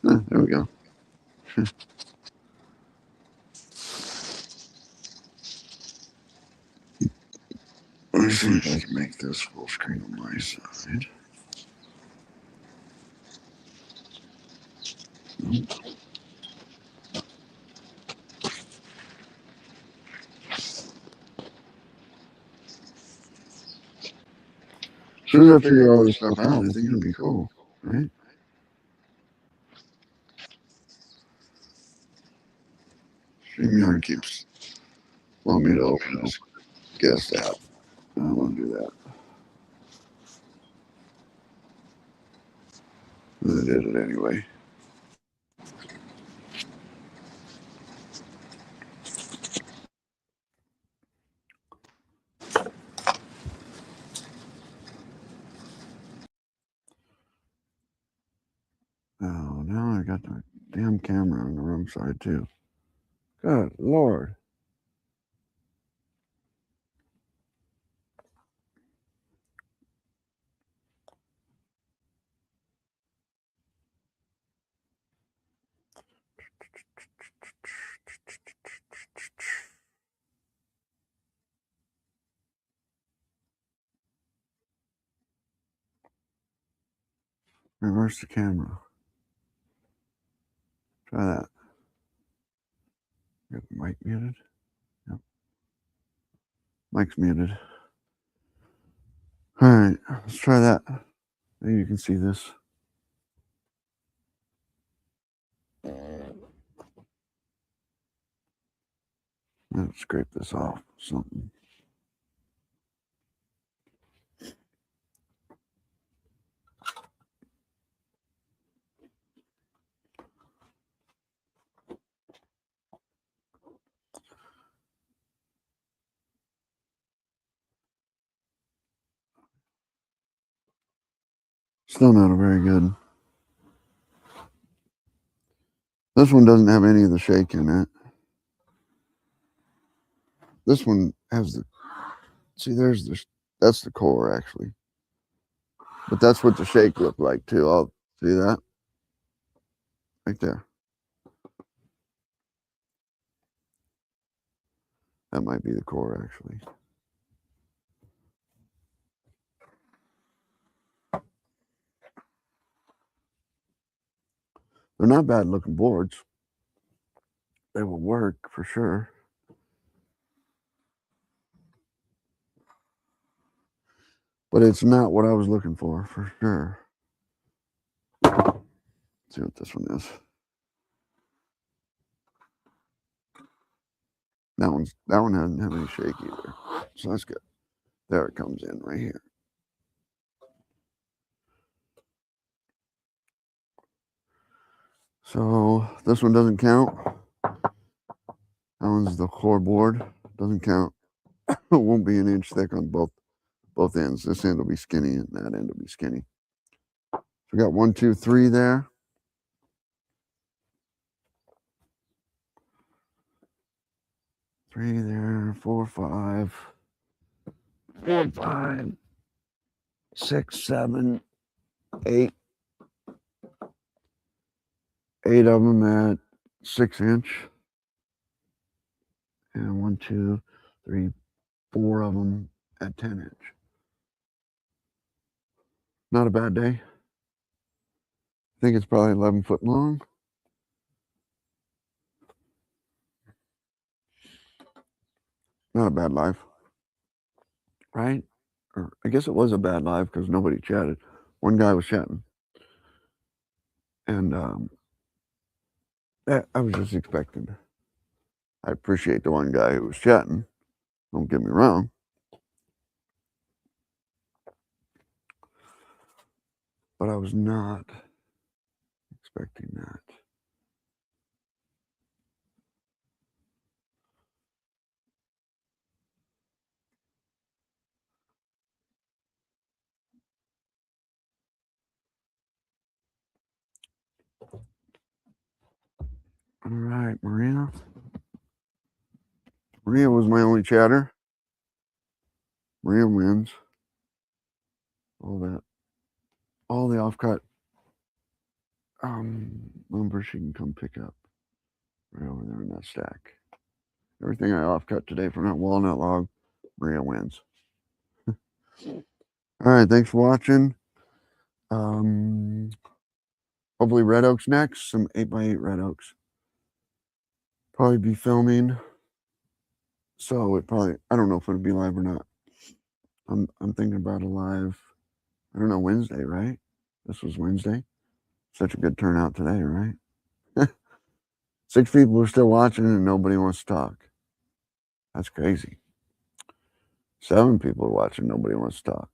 There we go. Let me see if I can make this full screen on my side. As soon as I figure all this stuff out, I think it'll be cool, right? StreamYard keeps wanting me to open this guest app. I don't want to do that. But I did it anyway. Oh, now I got the damn camera on the wrong side too. Good Lord. Reverse the camera. Try that. Get the mic muted. Yep. Mic's muted. All right, let's try that. Maybe you can see this. Let's scrape this off. Something. Still not a very good. This one doesn't have any of the shake in it. This one has the. See, there's the. That's the core actually. But that's what the shake looked like too. I'll see that right there. That might be the core actually. They're not bad looking boards. They will work for sure. But it's not what I was looking for sure. Let's see what this one is. That one doesn't have any shake either. So that's good. There it comes in right here. So this one doesn't count. That one's the core board. Doesn't count. It won't be an inch thick on both ends. This end will be skinny and that end will be skinny. So we got 1, 2, 3 there. Three there, 4, 5, 4, 5, 6, 7, 8. 8 of them at 6 inch. And 1, 2, 3, 4 of them at 10 inch. Not a bad day. I think it's probably 11 foot long. Not a bad live, right? Or I guess it was a bad live because nobody chatted. one guy was chatting, and I was just expecting. I appreciate the one guy who was chatting. Don't get me wrong. But I was not expecting that. All right, Maria. Maria was my only chatter. Maria wins. All that. All the offcut lumber she can come pick up right over there in that stack. Everything I offcut today from that walnut log, Maria wins. All right, thanks for watching. Hopefully red oaks next, some 8x8 red oaks. Probably be filming. So it probably, I don't know if it'll be live or not. I'm thinking about a live, I don't know, Wednesday, right? This was Wednesday. Such a good turnout today, right? 6 people are still watching and nobody wants to talk. That's crazy. 7 people are watching, nobody wants to talk.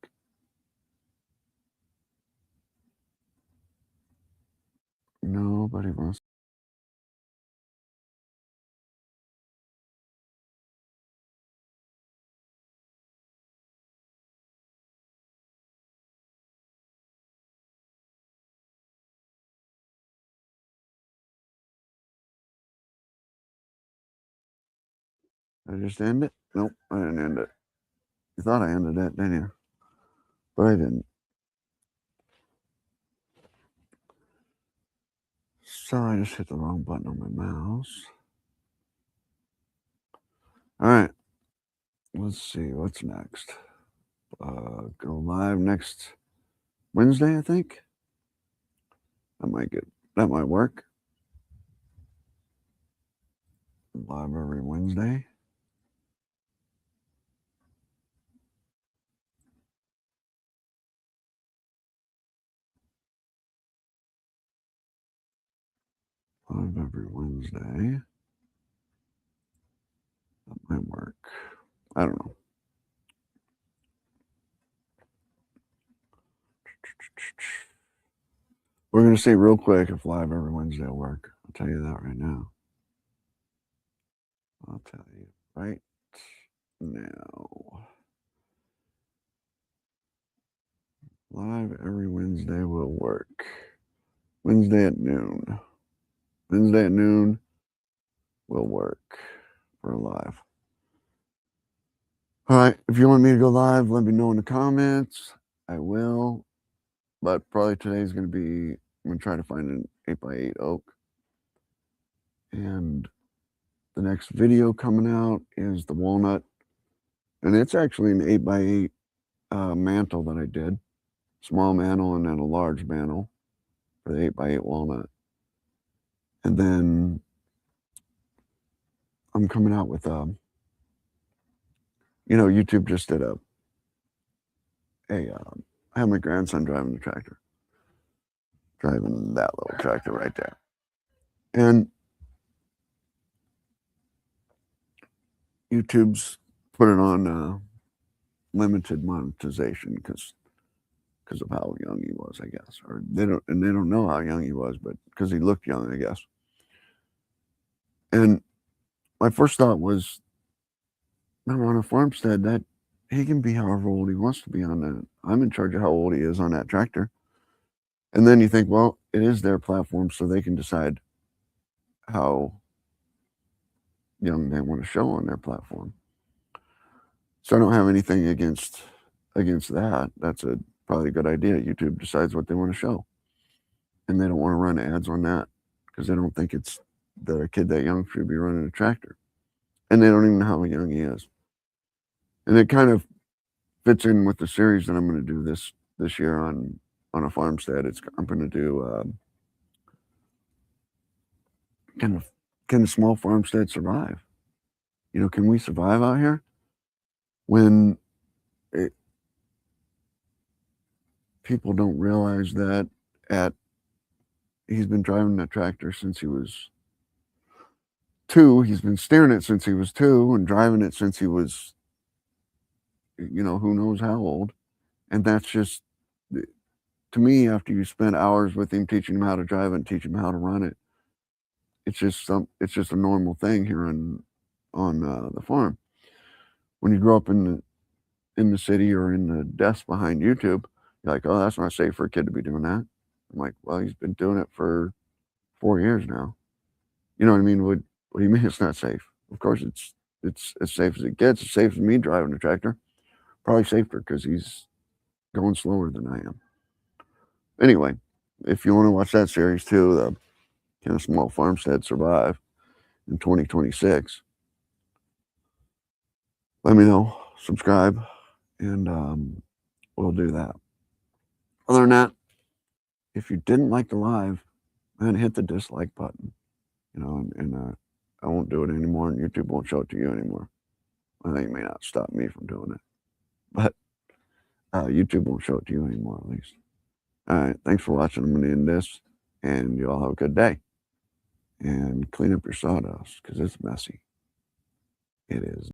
Nobody wants. Did I just end it? Nope, I didn't end it. You thought I ended it, didn't you? But I didn't. So I just hit the wrong button on my mouse. All right. Let's see what's next. Go live next Wednesday, I think. That might work. Live every Wednesday. Live every Wednesday. That might work. I don't know. We're going to see real quick if live every Wednesday will work. I'll tell you that right now. I'll tell you right now. Live every Wednesday will work. Wednesday at noon. Wednesday at noon will work for live. All right. If you want me to go live, let me know in the comments. I will. But probably today's going to be, I'm going to try to find an 8x8 oak. And the next video coming out is the walnut. And it's actually an 8x8 mantle that I did. Small mantle and then a large mantle for the 8x8 walnut. And then I'm coming out with, YouTube just did I have my grandson driving the tractor. Driving that little tractor right there. And YouTube's put it on limited monetization because of how young he was, I guess. Or they don't know how young he was, but because he looked young, I guess. And my first thought was, on a farmstead, that he can be however old he wants to be on that. I'm in charge of how old he is on that tractor. And then you think, well, it is their platform, so they can decide how young they want to show on their platform. So I don't have anything against that. That's probably a good idea. YouTube decides what they want to show. And they don't want to run ads on that because they don't think it's that a kid that young should be running a tractor. And they don't even know how young he is. And it kind of fits in with the series that I'm going to do this year on a farmstead. I'm going to do can a small farmstead survive? Can we survive out here when people don't realize that he's been driving that tractor since he was 2. He's been steering it since he was 2 and driving it since he was, who knows how old. And that's just, to me, after you spend hours with him teaching him how to drive it and teaching him how to run it, it's just a normal thing here on the farm. When you grow up in the city or in the desk behind YouTube, you're like, oh, that's not safe for a kid to be doing that. I'm like, well, he's been doing it for 4 years now. You know what I mean? What do you mean it's not safe? Of course it's as safe as it gets. It's safe as me driving a tractor. Probably safer because he's going slower than I am. Anyway, if you want to watch that series too, the Can a Small Farmstead Survive in 2026? Let me know, subscribe, and we'll do that. Other than that, if you didn't like the live, then hit the dislike button, and I won't do it anymore, and YouTube won't show it to you anymore. I think it may not stop me from doing it, but YouTube won't show it to you anymore, at least. All right, thanks for watching. I'm going to end this, and you all have a good day. And clean up your sawdust, because it's messy. It is.